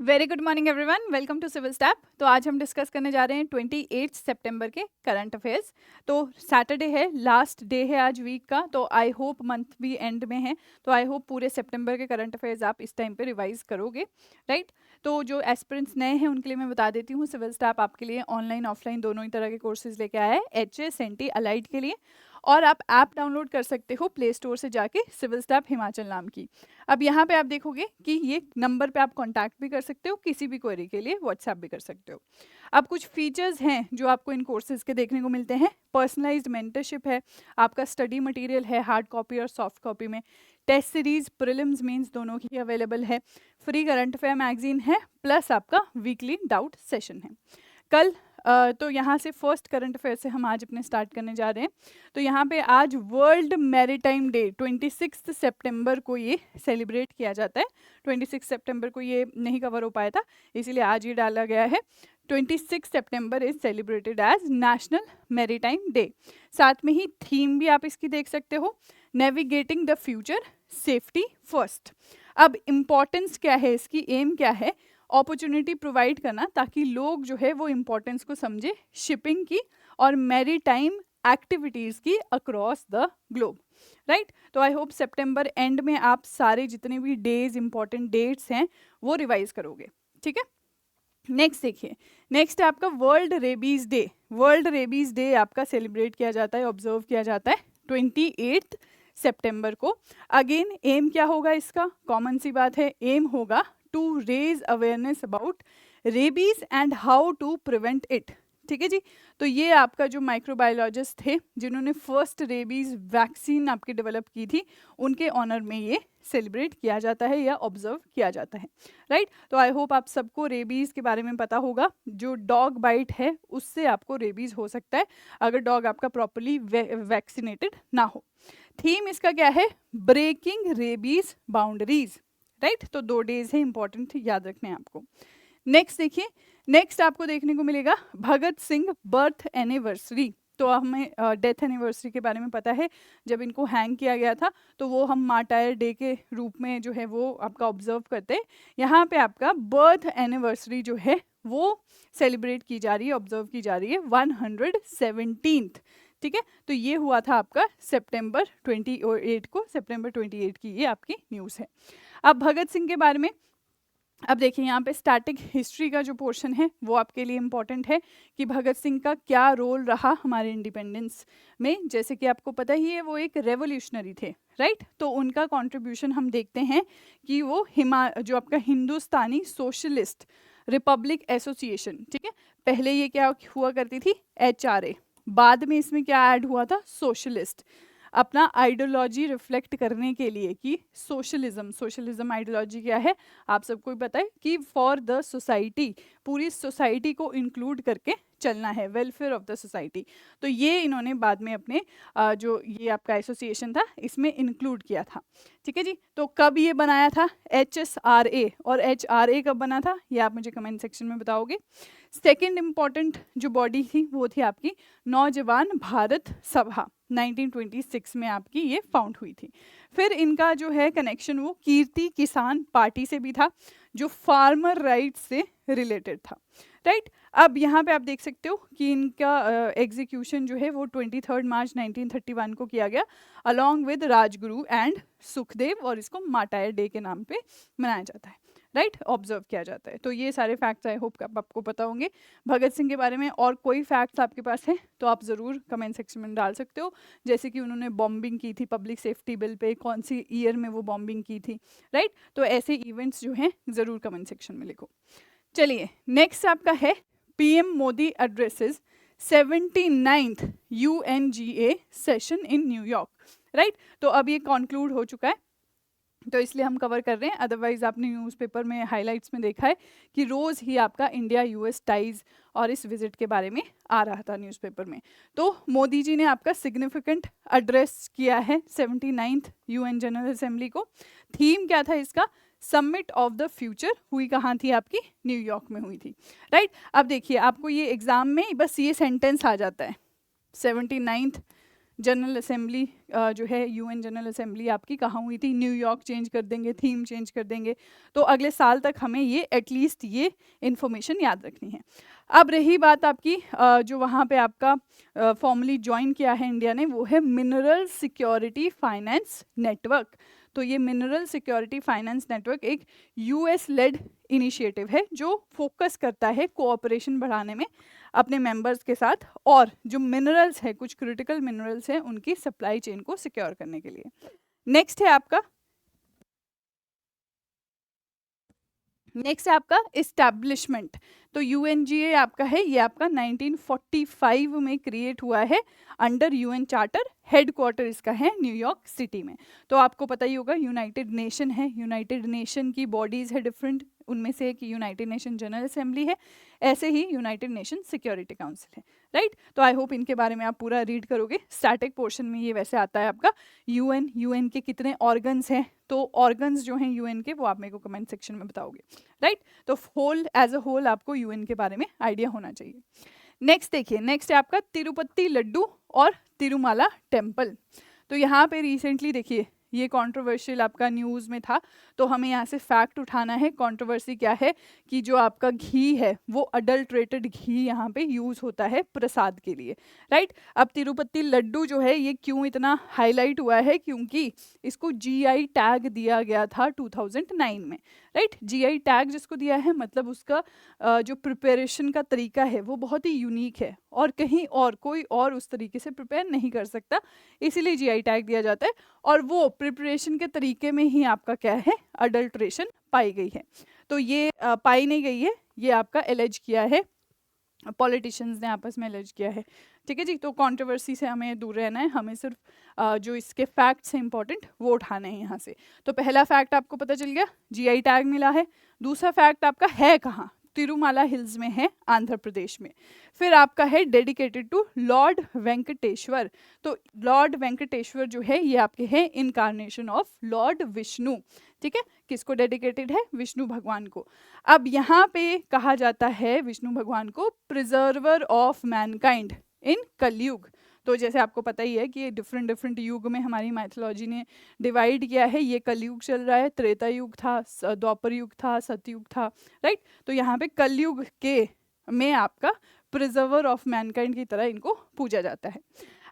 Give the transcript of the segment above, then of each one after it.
Very good morning everyone, welcome to civil step. तो आज हम डिस्कस करने जा रहे हैं 28 सितंबर के करंट अफेयर्स। तो सैटरडे है, लास्ट डे है आज वीक का, तो आई होप मंथ भी एंड में है, तो आई होप पूरे सितंबर के करंट अफेयर्स आप इस टाइम पे रिवाइज करोगे, राइट। तो जो एस्पिरेंट्स नए हैं उनके लिए मैं बता देती हूँ, सिविल स्टैप आपके लिए ऑनलाइन ऑफलाइन दोनों ही तरह के कोर्सेज लेके आया है, HS NT अलाइड के लिए। और आप ऐप डाउनलोड कर सकते हो प्ले स्टोर से जाके, सिविल स्टैप हिमाचल नाम की। अब यहाँ पे आप देखोगे कि ये नंबर पे आप कांटेक्ट भी कर सकते हो, किसी भी क्वेरी के लिए व्हाट्सएप भी कर सकते हो। अब कुछ फीचर्स हैं जो आपको इन कोर्सेज के देखने को मिलते हैं। पर्सनलाइज्ड मेंटरशिप है, आपका स्टडी मटेरियल है हार्ड कॉपी और सॉफ्ट कॉपी में, टेस्ट सीरीज प्रीलिम्स मेंस दोनों की अवेलेबल है, फ्री करंट अफेयर मैगजीन है, प्लस आपका वीकली डाउट सेशन है। कल तो यहाँ से फर्स्ट करंट अफेयर से हम आज अपने स्टार्ट करने जा रहे हैं। तो यहाँ पे आज वर्ल्ड मैरीटाइम डे 26 सितंबर को ये सेलिब्रेट किया जाता है। 26 सितंबर को ये नहीं कवर हो पाया था, इसीलिए आज ये डाला गया है। 26 September is celebrated as National Maritime Day. साथ में ही थीम भी आप इसकी देख सकते हो, navigating the future safety first. अब इम्पॉर्टेंस क्या है इसकी, एम क्या है, अपॉर्चुनिटी प्रोवाइड करना ताकि लोग जो है वो इम्पोर्टेंस को समझे शिपिंग की और मैरीटाइम एक्टिविटीज़ की अक्रॉस द ग्लोब, राइट। तो आई होप सितंबर एंड में आप सारे जितने भी डेज इंपॉर्टेंट डेट्स हैं वो रिवाइज करोगे, ठीक है। नेक्स्ट देखिए, नेक्स्ट है आपका world rabies day. World rabies day आपका सेलिब्रेट किया जाता है, ऑब्जर्व किया जाता है 28 सितंबर को। अगेन एम क्या होगा इसका, कॉमन सी बात है, एम होगा to raise awareness about rabies and how to prevent it, ठीक है जी। तो ये आपका जो माइक्रोबायोलॉजिस्ट थे जिन्होंने फर्स्ट रेबीज वैक्सीन आपकी डेवलप की थी, उनके ऑनर में ये सेलिब्रेट किया जाता है या ऑब्जर्व किया जाता है, राइट। तो आई होप आप सबको रेबीज के बारे में पता होगा। जो डॉग बाइट है उससे आपको रेबीज हो सकता है अगर डॉग आपका प्रॉपरली वैक्सीनेटेड ना हो। थीम इसका क्या है, ब्रेकिंग रेबीज बाउंड्रीज, राइट। तो 2 डेज है, इंपॉर्टेंट याद रखने हैं आपको। नेक्स्ट देखिए, नेक्स्ट आपको देखने को मिलेगा भगत सिंह बर्थ एनिवर्सरी। तो हमें डेथ एनिवर्सरी के बारे में पता है, जब इनको हैंग किया गया था तो वो हम मार्टायर डे के रूप में जो है वो आपका ऑब्जर्व करते हैं। यहाँ पे आपका बर्थ एनिवर्सरी जो है वो सेलिब्रेट की जा रही है, ऑब्जर्व की जा रही है 117th, ठीक है। तो ये हुआ था आपका सितंबर 28 को, सितंबर 28 की ये आपकी न्यूज़ है। अब भगत सिंह के बारे में, अब देखिए यहाँ पे स्टैटिक हिस्ट्री का जो पोर्शन है वो आपके लिए इम्पॉर्टेंट है कि भगत सिंह का क्या रोल रहा हमारे इंडिपेंडेंस में। जैसे कि आपको पता ही है वो एक रेवोल्यूशनरी थे, राइट। तो उनका कंट्रीब्यूशन हम देखते हैं कि वो जो आपका हिंदुस्तानी सोशलिस्ट रिपब्लिक एसोसिएशन, ठीक है, पहले ये क्या हुआ करती थी, HRA, बाद में इसमें क्या ऐड हुआ था, सोशलिस्ट, अपना आइडियोलॉजी रिफ्लेक्ट करने के लिए कि सोशलिज्म आइडियोलॉजी क्या है आप सबको भी पता है कि फॉर द सोसाइटी, पूरी सोसाइटी को इंक्लूड करके चलना है, वेलफेयर ऑफ द सोसाइटी। तो ये इन्होंने बाद में अपने जो ये आपका एसोसिएशन था इसमें इंक्लूड किया था, ठीक है जी। तो कब ये बनाया था, HSRA, और HRA कब बना था ये आप मुझे कमेंट सेक्शन में बताओगे। सेकेंड इम्पॉर्टेंट जो बॉडी थी वो थी आपकी नौजवान भारत सभा, 1926 में आपकी ये फाउंड हुई थी। फिर इनका जो है कनेक्शन वो कीर्ति किसान पार्टी से भी था जो फार्मर राइट्स से रिलेटेड था, राइट। अब यहाँ पे आप देख सकते हो कि इनका एग्जीक्यूशन जो है वो 23 मार्च 1931 को किया गया along with Rajguru and Sukhdev, और इसको मार्टायर डे के नाम पे मनाया जाता है, राइट, ऑब्जर्व किया जाता है। तो ये सारे फैक्ट्स आई होप आपको पता होंगे भगत सिंह के बारे में। और कोई फैक्ट्स आपके पास है तो आप ज़रूर कमेंट सेक्शन में डाल सकते हो, जैसे कि उन्होंने बॉम्बिंग की थी पब्लिक सेफ्टी बिल पे, कौन सी ईयर में वो बॉम्बिंग की थी, राइट। तो ऐसे इवेंट्स जो हैं ज़रूर कमेंट सेक्शन में लिखो। चलिए नेक्स्ट आपका है PM Modi addresses 79th UNGA session in New York, right. तो अब ये कंक्लूड हो चुका है तो इसलिए हम कवर कर रहे हैं, अदरवाइज आपने न्यूज़पेपर में हाइलाइट्स में देखा है कि रोज़ ही आपका इंडिया US टाइज और इस विजिट के बारे में आ रहा था न्यूज़पेपर में। तो मोदी जी ने आपका सिग्निफिकेंट एड्रेस किया है 79th UN जनरल असेंबली को। थीम क्या था इसका, समिट ऑफ द फ्यूचर, हुई कहाँ थी आपकी, न्यूयॉर्क में हुई थी, राइट। अब देखिए आपको ये एग्जाम में बस ये सेंटेंस आ जाता है, 79th जनरल असेंबली जो है यूएन जनरल असेंबली आपकी कहाँ हुई थी, न्यूयॉर्क चेंज कर देंगे, थीम चेंज कर देंगे, तो अगले साल तक हमें ये एटलीस्ट ये इन्फॉर्मेशन याद रखनी है। अब रही बात आपकी जो वहाँ पे आपका फॉर्मली ज्वाइन किया है इंडिया ने, वो है मिनरल सिक्योरिटी फाइनेंस नेटवर्क। तो ये मिनरल सिक्योरिटी फाइनेंस नेटवर्क एक यूएस लेड इनिशिएटिव है जो फोकस करता है कोऑपरेशन बढ़ाने में अपने मेंबर्स के साथ, और जो मिनरल्स है, कुछ क्रिटिकल मिनरल्स हैं, उनकी सप्लाई चेन को सिक्योर करने के लिए। नेक्स्ट है आपका इस्टेब्लिशमेंट। तो यूएनजीए आपका है, ये आपका 1945 में क्रिएट हुआ है अंडर यूएन चार्टर। हेडक्वार्टर इसका है न्यूयॉर्क सिटी में। तो आपको पता ही होगा यूनाइटेड नेशन है, यूनाइटेड नेशन की बॉडीज़ है डिफरेंट, उनमें से एक यूनाइटेड नेशन जनरल असेंबली है, ऐसे ही यूनाइटेड नेशन सिक्योरिटी काउंसिल है, राइट। तो आई होप इनके बारे में आप पूरा रीड करोगे। स्टैटिक पोर्शन में ये वैसे आता है आपका यूएन के कितने ऑर्गन्स हैं, तो ऑर्गन्स जो हैं यूएन के वो आप मेरे को कमेंट सेक्शन में बताओगे, राइट। तो होल एज अ होल आपको यूएन के बारे में आइडिया होना चाहिए। नेक्स्ट देखिए, नेक्स्ट है आपका तिरुपति लड्डू और तिरुमाला टेम्पल। तो यहाँ पे रिसेंटली देखिए ये कंट्रोवर्शियल आपका न्यूज़ में था, तो हमें यहाँ से फैक्ट उठाना है। कंट्रोवर्सी क्या है कि जो आपका घी है वो अडल्ट्रेटेड घी यहाँ पे यूज़ होता है प्रसाद के लिए, राइट। अब तिरुपति लड्डू जो है ये क्यों इतना हाईलाइट हुआ है, क्योंकि इसको जीआई टैग दिया गया था 2009 में, राइट। जीआई टैग जिसको दिया है मतलब उसका जो प्रिपरेशन का तरीका है वो बहुत ही यूनिक है और कहीं और कोई और उस तरीके से प्रिपेयर नहीं कर सकता, इसीलिए जीआई टैग दिया जाता है। और वो प्रिपरेशन के तरीके में ही आपका क्या है, अडल्ट्रेशन पाई गई है। तो ये पाई नहीं गई है, ये आपका एलेज किया है, पॉलिटिशियंस ने आपस में एलेज किया है, ठीक है जी। तो कंट्रोवर्सी से हमें दूर रहना है, हमें सिर्फ जो इसके फैक्ट्स हैं इंपॉर्टेंट वो उठाने हैं यहाँ से। तो पहला फैक्ट आपको पता चल गया, जीआई टैग मिला है। दूसरा फैक्ट आपका है कहाँ, तिरुमाला हिल्स में है, आंध्र प्रदेश में। फिर आपका है डेडिकेटेड टू लॉर्ड वेंकटेश्वर। तो लॉर्ड वेंकटेश्वर जो है ये आपके हैं इनकारनेशन ऑफ लॉर्ड विष्णु, ठीक है। किसको डेडिकेटेड है, विष्णु भगवान को। अब यहाँ पे कहा जाता है विष्णु भगवान को प्रिजर्वर ऑफ मैनकाइंड इन कलयुग। तो जैसे आपको पता ही है कि डिफरेंट युग में हमारी माइथोलॉजी ने डिवाइड किया है। ये कलयुग चल रहा है, त्रेता युग था, द्वापर युग था, सतयुग था, राइट। तो यहाँ पे कलयुग के में आपका प्रिजर्वर ऑफ मैनकाइंड की तरह इनको पूजा जाता है।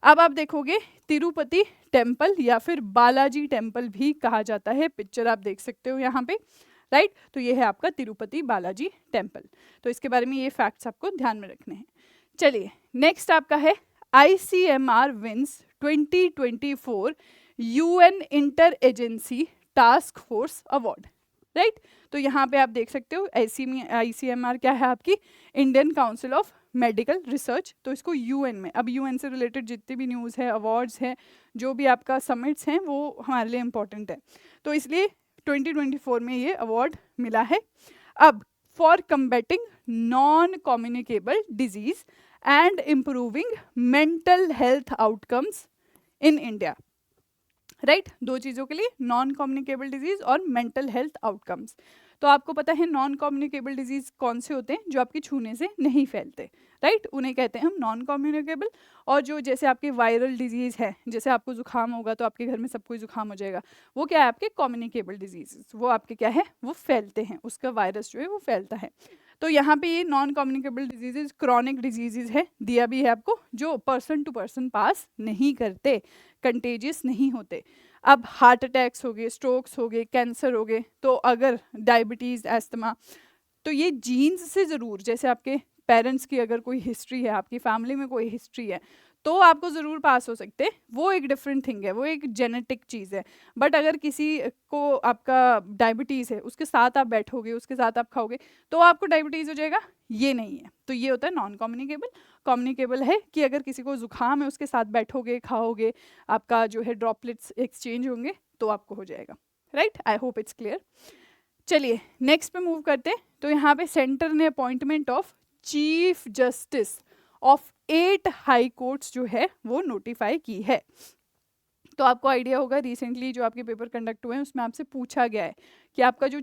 अब आप देखोगे तिरुपति टेम्पल या फिर बालाजी टेम्पल भी कहा जाता है, पिक्चर आप देख सकते हो यहाँ पे, राइट। तो ये है आपका तिरुपति बालाजी टेम्पल। तो इसके बारे में ये फैक्ट्स आपको ध्यान में रखने हैं। चलिए नेक्स्ट आपका है ICMR wins 2024 UN inter agency task force award, right. तो यहाँ पे आप देख सकते हो ICMR क्या है, आपकी Indian Council of Medical research. तो इसको यूएन में, अब यूएन से रिलेटेड जितनी भी न्यूज़ है, अवार्ड्स हैं, जो भी आपका समिट्स हैं, वो हमारे लिए इम्पोर्टेंट है। तो इसलिए 2024 में ये अवार्ड मिला है। अब for combating non communicable disease and improving mental health outcomes in India, right. दो चीज़ों के लिए, नॉन कम्युनिकेबल डिजीज और मेंटल हेल्थ आउटकम्स। तो आपको पता है नॉन कम्युनिकेबल डिजीज कौन से होते हैं, जो आपके छूने से नहीं फैलते, राइट, उन्हें कहते हैं हम नॉन कम्युनिकेबल। और जो जैसे आपके वायरल डिजीज़ है, जैसे आपको जुकाम होगा तो आपके घर में सबको जुकाम हो जाएगा, वो क्या है आपके कम्युनिकेबल डिजीज, वो आपके क्या है, वो फैलते हैं, उसका वायरस जो है वो फैलता है। तो यहाँ पे ये non communicable diseases chronic diseases है, दिया भी है आपको, जो पर्सन टू पर्सन पास नहीं करते, कंटेजियस नहीं होते। अब हार्ट अटैक्स हो गए, स्ट्रोक्स हो गए, कैंसर हो गए, तो अगर डायबिटीज़, एस्थमा, तो ये जीन्स से ज़रूर, जैसे आपके पेरेंट्स की अगर कोई हिस्ट्री है, आपकी फैमिली में कोई हिस्ट्री है, तो आपको ज़रूर पास हो सकते हैं, वो एक डिफरेंट थिंग है, वो एक जेनेटिक चीज़ है। बट अगर किसी को आपका डायबिटीज़ है, उसके साथ आप बैठोगे, उसके साथ आप खाओगे, तो आपको डायबिटीज़ हो जाएगा, ये नहीं है। तो ये होता है नॉन कम्युनिकेबल। कम्युनिकेबल है कि अगर किसी को जुकाम है, उसके साथ बैठोगे, खाओगे, आपका जो है ड्रॉपलेट्स एक्सचेंज होंगे, तो आपको हो जाएगा, right. I hope it's clear. चलिए नेक्स्ट पे मूव करते हैं। तो यहाँ पे सेंटर ने appointment of chief justice of 8 high courts जो है वो नोटिफाई की है। तो आपको आइडिया होगा रिसेंटली जो आपके पेपर कंडक्ट हुए हैं उसमें आपसे पूछा गया है कि आपका जो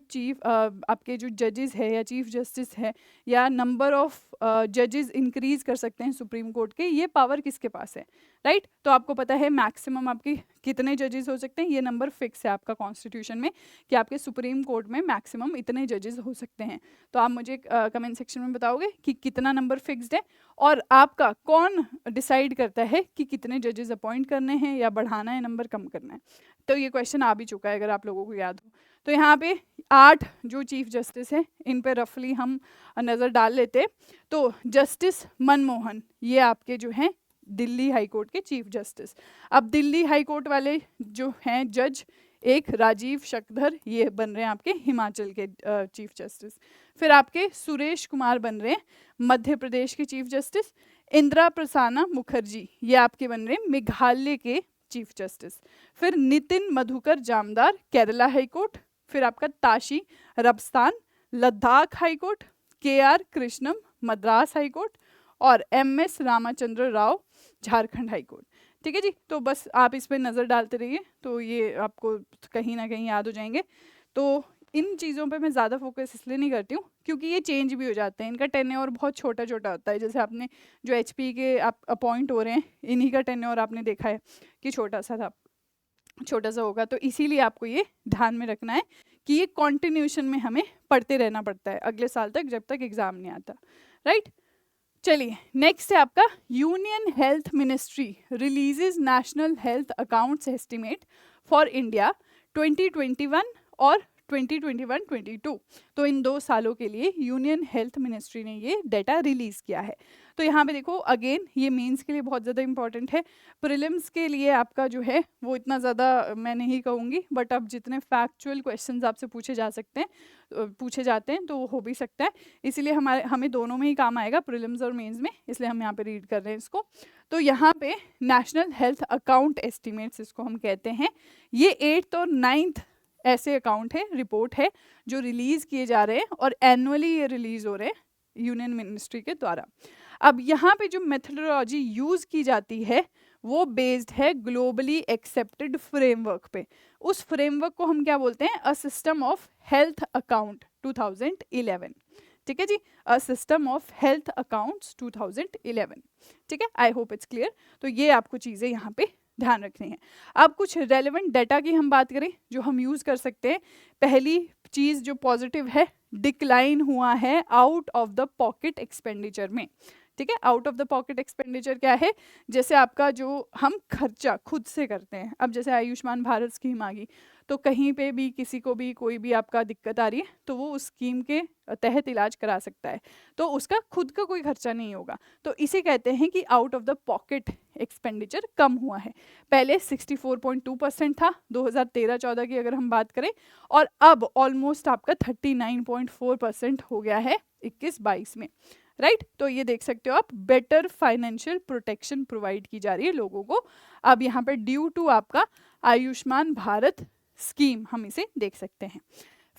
आपके जो जजेस है या चीफ जस्टिस है या नंबर ऑफ जजेस इंक्रीज कर सकते हैं सुप्रीम कोर्ट के, ये पावर किसके पास है, राइट। तो आपको पता है मैक्सिमम आपकी कितने जजेस हो सकते हैं, ये नंबर फिक्स है आपका कॉन्स्टिट्यूशन में कि आपके सुप्रीम कोर्ट में मैक्सिमम इतने जजेस हो सकते हैं। तो आप मुझे कमेंट सेक्शन में बताओगे कि कितना नंबर फिक्स्ड है और आपका कौन डिसाइड करता है कि कितने जजेस अपॉइंट करने हैं या बढ़ाना है नंबर, कम करना है। तो ये क्वेश्चन आ भी चुका है अगर आप लोगों को याद हो। तो यहाँ पे 8 जो चीफ जस्टिस हैं इन पे रफली हम नज़र डाल लेते। तो जस्टिस मनमोहन ये आपके जो हैं दिल्ली हाई कोर्ट के चीफ जस्टिस। अब दिल्ली हाई कोर्ट वाले जो हैं जज, एक राजीव शकधर ये बन रहे हैं आपके हिमाचल के चीफ जस्टिस। फिर आपके सुरेश कुमार बन रहे हैं मध्य प्रदेश के चीफ जस्टिस। इंदिरा प्रसाना मुखर्जी ये आपके बन रहे हैं मेघालय के चीफ जस्टिस। फिर नितिन मधुकर जामदार केरला हाई कोर्ट। फिर आपका Tashi Rabstan Ladakh high court. KR Krishnam Madras high court और MS Ramachandra Rao Jharkhand high court. ठीक है जी, तो बस आप इस पर नज़र डालते रहिए तो ये आपको कहीं ना कहीं याद हो जाएंगे। तो इन चीज़ों पे मैं ज़्यादा फोकस इसलिए नहीं करती हूँ क्योंकि ये चेंज भी हो जाते हैं, इनका टेन्योर बहुत छोटा छोटा होता है। जैसे आपने जो HP के आप अपॉइंट हो रहे हैं इन्हीं का टेन्योर आपने देखा है कि छोटा सा होगा। तो इसीलिए आपको ये ध्यान में रखना है कि ये कॉन्टिन्यूशन में हमें पढ़ते रहना पड़ता है अगले साल तक जब तक एग्जाम नहीं आता, राइट। चलिए नेक्स्ट है आपका union health ministry releases national health accounts estimate for India 2021 और 2021-22। तो इन 2 सालों के लिए यूनियन हेल्थ मिनिस्ट्री ने ये डेटा रिलीज किया है। तो यहाँ पे देखो अगेन ये मेंस के लिए बहुत ज़्यादा इंपॉर्टेंट है। प्रीलिम्स के लिए आपका जो है वो इतना ज़्यादा मैं नहीं कहूँगी, बट अब जितने फैक्चुअल क्वेश्चंस आपसे पूछे जाते हैं तो वो हो भी सकता है। इसीलिए हमें दोनों में ही काम आएगा, प्रीलिम्स और मेंस में, इसलिए हम यहाँ पे रीड कर रहे हैं इसको। तो यहाँ पे नेशनल हेल्थ अकाउंट एस्टिमेट्स इसको हम कहते हैं। ये 8th और 9th ऐसे अकाउंट है, रिपोर्ट है जो रिलीज किए जा रहे हैं और एनुअली ये रिलीज हो रहे हैं यूनियन मिनिस्ट्री के द्वारा। अब यहाँ पे जो मेथोडोलॉजी यूज की जाती है वो बेस्ड है ग्लोबली एक्सेप्टेड फ्रेमवर्क पे। उस फ्रेमवर्क को हम क्या बोलते हैं, a system of health account 2011। ठीक है जी, a system of health accounts 2011। ठीक है, आई होप इट्स क्लियर। तो ये आपको चीज़ें यहाँ पे ध्यान रखनी है। अब कुछ रेलेवेंट डाटा की हम बात करें जो हम यूज़ कर सकते हैं। पहली चीज़ जो पॉजिटिव है, डिक्लाइन हुआ है out of the pocket expenditure में। ठीक है, out of the pocket expenditure क्या है, जैसे आपका जो हम खर्चा खुद से करते हैं। अब जैसे आयुष्मान भारत स्कीम आ गई तो कहीं पे भी किसी को भी कोई भी आपका दिक्कत आ रही है तो वो उस स्कीम के तहत इलाज करा सकता है, तो उसका खुद का कोई खर्चा नहीं होगा। तो इसे कहते हैं कि out of the pocket expenditure कम हुआ है। पहले 64.2% था 2013-14 की अगर हम बात करें, और अब ऑलमोस्ट आपका 39.4% हो गया है 21-22 में, राइट। तो ये देख सकते हो आप, बेटर फाइनेंशियल प्रोटेक्शन प्रोवाइड की जा रही है लोगों को। अब यहाँ पे ड्यू टू आपका आयुष्मान भारत स्कीम हम इसे देख सकते हैं।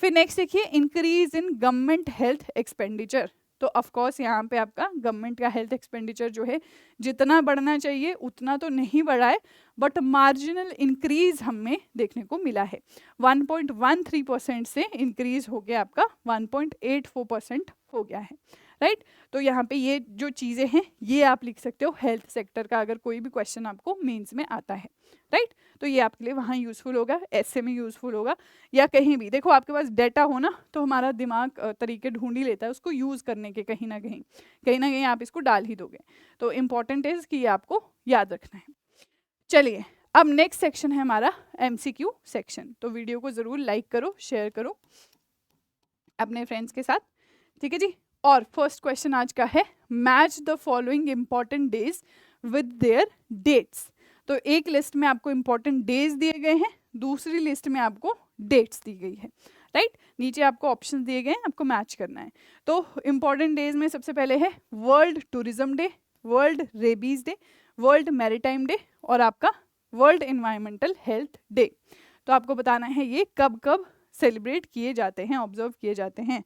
फिर नेक्स्ट देखिए, increase in government health expenditure. तो ऑफ कोर्स यहाँ पे आपका गवर्नमेंट का हेल्थ एक्सपेंडिचर जो है जितना बढ़ना चाहिए उतना तो नहीं बढ़ा है, बट मार्जिनल इंक्रीज हमें देखने को मिला है। 1.13% से इंक्रीज हो गया आपका 1.84% हो गया है, राइट। तो यहाँ पे ये जो चीज़ें हैं ये आप लिख सकते हो हेल्थ सेक्टर का, अगर कोई भी क्वेश्चन आपको मेंस में आता है, राइट। तो ये आपके लिए वहाँ यूज़फुल होगा, ऐसे में यूज़फुल होगा, या कहीं भी देखो आपके पास डेटा हो ना तो हमारा दिमाग तरीके ढूंढ ही लेता है उसको यूज़ करने के, कहीं ना कहीं आप इसको डाल ही दोगे। तो इम्पॉर्टेंट इज़ कि ये आपको याद रखना है। चलिए अब नेक्स्ट सेक्शन है हमारा MCQ सेक्शन। तो वीडियो को ज़रूर लाइक करो, शेयर करो अपने फ्रेंड्स के साथ, ठीक है जी। और फर्स्ट क्वेश्चन आज का है, match the following important days with their dates. तो एक लिस्ट में आपको इंपॉर्टेंट डेज दिए गए हैं, दूसरी लिस्ट में आपको डेट्स दी गई है, राइट। नीचे आपको ऑप्शंस दिए गए हैं, आपको मैच करना है। तो इंपॉर्टेंट डेज में सबसे पहले है world tourism day, world rabies day, world maritime day और आपका वर्ल्ड एनवायरमेंटल हेल्थ डे। तो आपको बताना है ये कब कब सेलिब्रेट किए जाते हैं, ऑब्जर्व किए जाते हैं।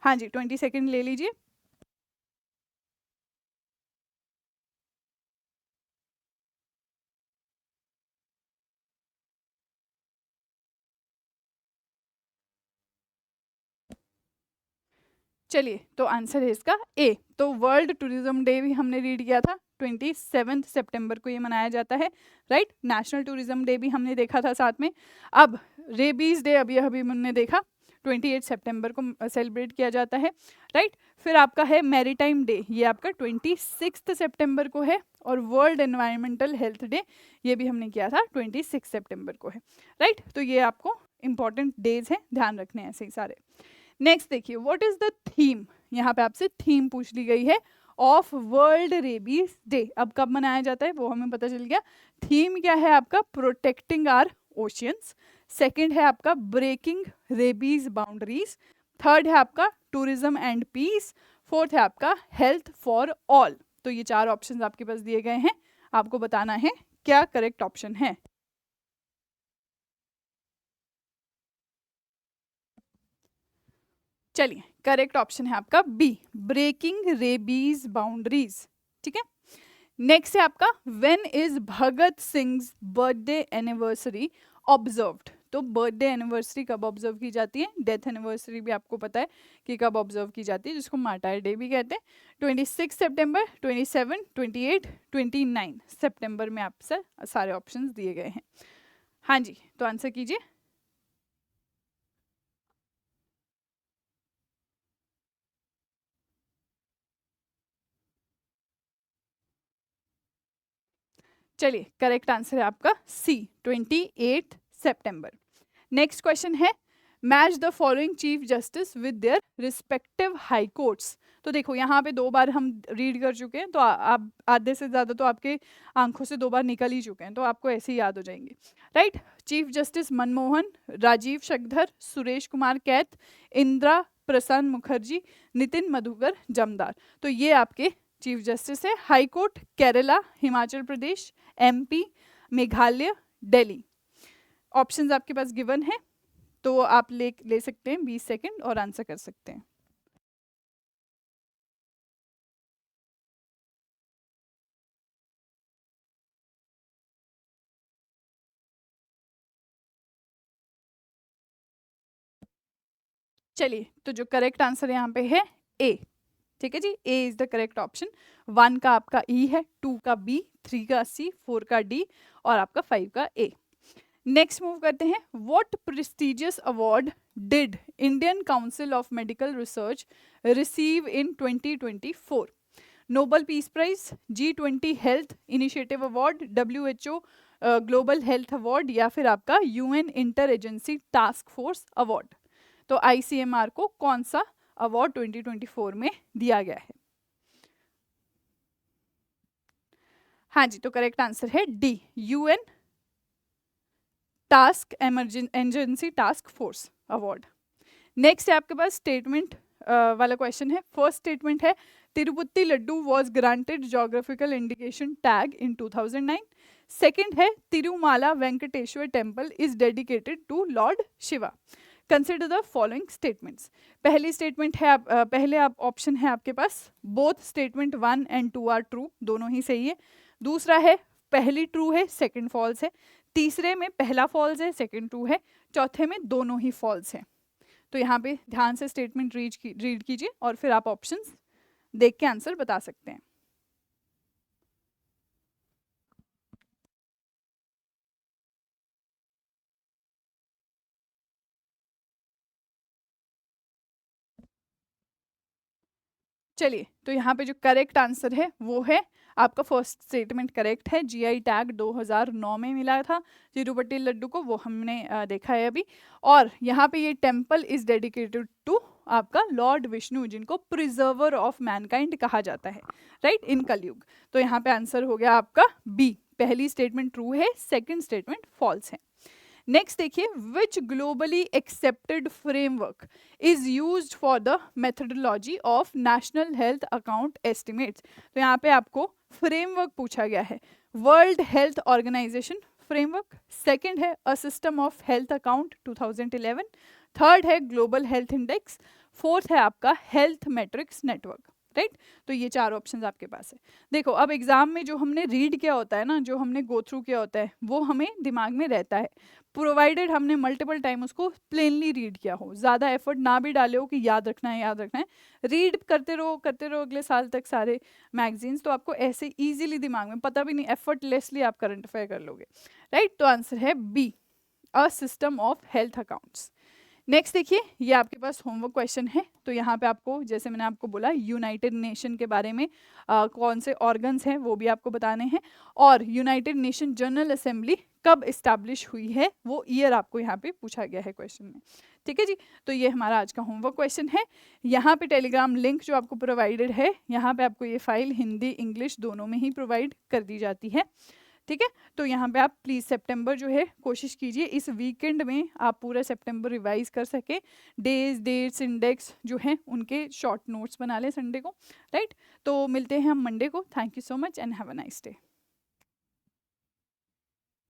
हाँ जी, 20 सेकेंड ले लीजिए। चलिए, तो आंसर है इसका ए। तो वर्ल्ड टूरिज्म डे भी हमने रीड किया था, 27 सितंबर को ये मनाया जाता है, राइट। नेशनल टूरिज्म डे भी हमने देखा था साथ में। अब रेबीज डे अभी अभी हमने देखा, 28 सितंबर को सेलिब्रेट किया जाता है, राइट। फिर आपका है मैरीटाइम डे, ये आपका 26 सितंबर को है। और वर्ल्ड एनवायरमेंटल हेल्थ डे, ये भी हमने किया था 26 सितंबर को है, राइट। तो ये आपको इंपॉर्टेंट डेज हैं, ध्यान रखने हैं ऐसे ही सारे। नेक्स्ट देखिए, व्हाट इज द थीम, यहाँ पे आपसे थीम पूछ ली गई है ऑफ वर्ल्ड रेबीज डे। अब कब मनाया जाता है वो हमें पता चल गया। थीम क्या है आपका, प्रोटेक्टिंग आवर ओशियंस। सेकंड है आपका ब्रेकिंग रेबीज बाउंड्रीज। थर्ड है आपका टूरिज्म एंड पीस। फोर्थ है आपका हेल्थ फॉर ऑल। तो ये 4 ऑप्शंस आपके पास दिए गए हैं, आपको बताना है क्या करेक्ट ऑप्शन है। चलिए, करेक्ट ऑप्शन है आपका बी, ब्रेकिंग रेबीज बाउंड्रीज, ठीक है। नेक्स्ट है आपका, when is Bhagat Singh birthday anniversary observed. तो बर्थडे एनिवर्सरी कब ऑब्जर्व की जाती है, डेथ एनिवर्सरी भी आपको पता है कि कब ऑब्जर्व की जाती है, जिसको मार्टायर डे भी कहते हैं। 26 सितंबर, 27, 28, 29 सितंबर में आपसे सारे ऑप्शंस दिए गए हैं। हाँ जी, तो आंसर कीजिए। चलिए, करेक्ट आंसर है आपका सी, 28 सितंबर। नेक्स्ट क्वेश्चन है, match the following chief justice with their respective high courts. तो देखो, यहाँ पे 2 बार हम रीड कर चुके हैं, तो आप आधे से ज़्यादा तो आपके आंखों से 2 बार निकल ही चुके हैं, तो आपको ऐसे ही याद हो जाएंगे, right. Chief justice Manmohan, Rajiv Shakdher, Suresh Kumar Kait, Indira Prasanna Mukherjee, Nitin Madhukar Jamdar. तो ये आपके चीफ जस्टिस है। High court Kerala, Himachal Pradesh, MP, Meghalaya, Delhi. Options आपके पास गिवन है, तो आप ले सकते हैं 20 सेकंड और आंसर कर सकते हैं। चलिए, तो जो करेक्ट आंसर यहाँ पे है ए, ठीक है जी, ए इज द करेक्ट ऑप्शन। 1 का आपका ई है, 2 का बी, 3 का सी, 4 का डी और आपका 5 का ए। नेक्स्ट मूव करते हैं, what prestigious award did Indian Council of Medical Research receive in 2024? Nobel Peace Prize, G20 health initiative award, WHO global health award या फिर आपका UN inter agency task force award. तो ICMR को कौन सा award 2024 में दिया गया है? हाँ जी, तो करेक्ट आंसर है D, UN task emergency task force award. Next है आपके पास स्टेटमेंट वाला क्वेश्चन है। फर्स्ट स्टेटमेंट है, Tirupati laddu was granted geographical indication tag in 2009। Second है, Tirumala Venkateswara temple is dedicated to lord Shiva. Consider the following statements. पहली स्टेटमेंट है पहले आप ऑप्शन है आपके पास, both statement 1 and 2 are true, दोनों ही सही है। दूसरा है, पहली ट्रू है, सेकंड फॉल्स है। तीसरे में पहला फॉल्स है, सेकंड ट्रू है। चौथे में दोनों ही फॉल्स है। तो यहाँ पे ध्यान से स्टेटमेंट रीड कीजिए और फिर आप ऑप्शंस देख के आंसर बता सकते हैं। चलिए, तो यहाँ पे जो करेक्ट आंसर है वो है आपका फर्स्ट स्टेटमेंट करेक्ट है। GI टैग 2009 में मिला था तिरुपति लड्डू को, वो हमने देखा है अभी। और यहाँ पे ये टेम्पल इज डेडिकेटेड टू आपका लॉर्ड विष्णु, जिनको प्रिजर्वर ऑफ मैनकाइंड कहा जाता है, राइट, इन कलयुग। तो यहाँ पे आंसर हो गया आपका बी, पहली स्टेटमेंट ट्रू है, सेकेंड स्टेटमेंट फॉल्स है। नेक्स्ट देखिए, which globally accepted framework is used for the methodology of national health account estimates. तो यहाँ पे आपको फ्रेमवर्क पूछा गया है। World health organisation framework, second है a system of health account 2011, third है ग्लोबल हेल्थ इंडेक्स, फोर्थ है आपका हेल्थ मैट्रिक्स नेटवर्क। राइट। तो ये 4 ऑप्शंस आपके पास है। देखो अब एग्जाम में जो हमने रीड किया होता है ना, जो हमने गो थ्रू किया होता है, वो हमें दिमाग में रहता है, प्रोवाइडेड हमने मल्टीपल टाइम उसको प्लेनली रीड किया हो, ज़्यादा एफर्ट ना भी डाले हो कि याद रखना है याद रखना है, रीड करते रहो अगले साल तक सारे मैगजीन्स, तो आपको ऐसे इजीली दिमाग में, पता भी नहीं, एफर्टलेसली आप करंट अफेयर कर लोगे, राइट। तो आंसर है B, a system of health accounts. Next देखिए, ये आपके पास होमवर्क क्वेश्चन है। तो यहाँ पे आपको, जैसे मैंने आपको बोला, यूनाइटेड नेशन के बारे में कौन से ऑर्गन्स हैं वो भी आपको बताने हैं, और यूनाइटेड नेशन जनरल असेंबली कब इस्टेब्लिश हुई है वो ईयर आपको यहाँ पे पूछा गया है क्वेश्चन में। ठीक है जी, तो ये हमारा आज का होमवर्क क्वेश्चन है। यहाँ पे टेलीग्राम लिंक जो आपको प्रोवाइडेड है, यहाँ पे आपको ये फाइल हिंदी इंग्लिश दोनों में ही प्रोवाइड कर दी जाती है। ठीक है, तो यहाँ पे आप प्लीज़ सितंबर जो है कोशिश कीजिए इस वीकेंड में आप पूरा सितंबर रिवाइज कर सके, डेज डेट्स इंडेक्स जो हैं उनके शॉर्ट नोट्स बना लें संडे को, राइट। तो मिलते हैं हम मंडे को। Thank you so much and have a nice day.